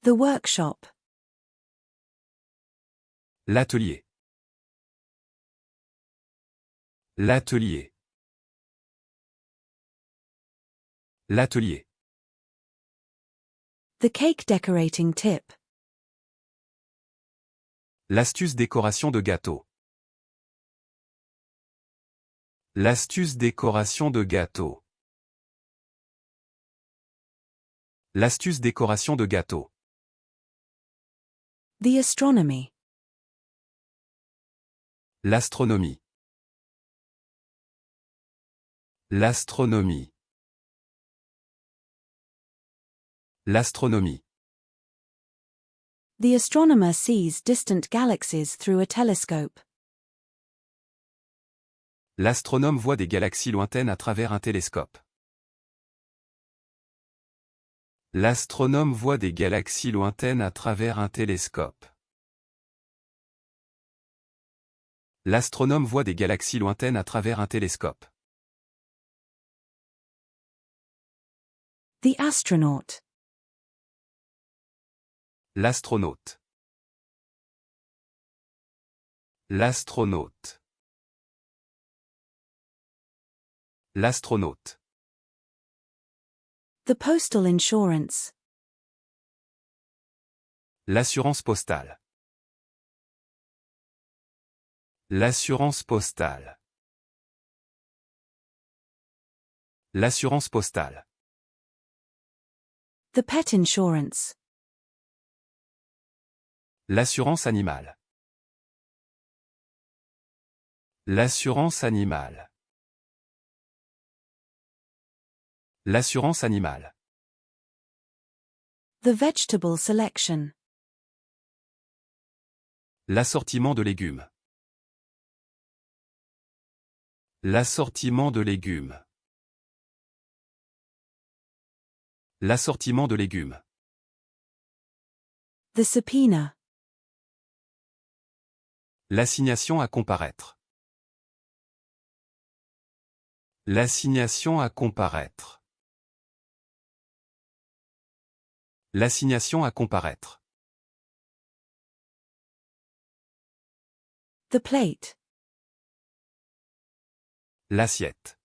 The workshop. L'atelier. L'atelier. L'atelier. The cake decorating tip. L'astuce décoration de gâteau. L'astuce décoration de gâteau. L'astuce décoration de gâteau. The astronomy. L'astronomie. L'astronomie. L'astronomie. The astronomer sees distant galaxies through a telescope. L'astronome voit des galaxies lointaines à travers un télescope. L'astronome voit des galaxies lointaines à travers un télescope. L'astronome voit des galaxies lointaines à travers un télescope. The astronaut. L'astronaute. L'astronaute. L'astronaute. The postal insurance. L'assurance postale. L'assurance postale. L'assurance postale. The pet insurance. L'assurance animale. L'assurance animale. L'assurance animale. The vegetable selection. L'assortiment de légumes. L'assortiment de légumes. L'assortiment de légumes. The subpoena. L'assignation à comparaître. L'assignation à comparaître. L'assignation à comparaître. The plate. L'assiette.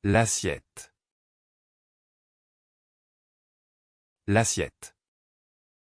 L'assiette. L'assiette.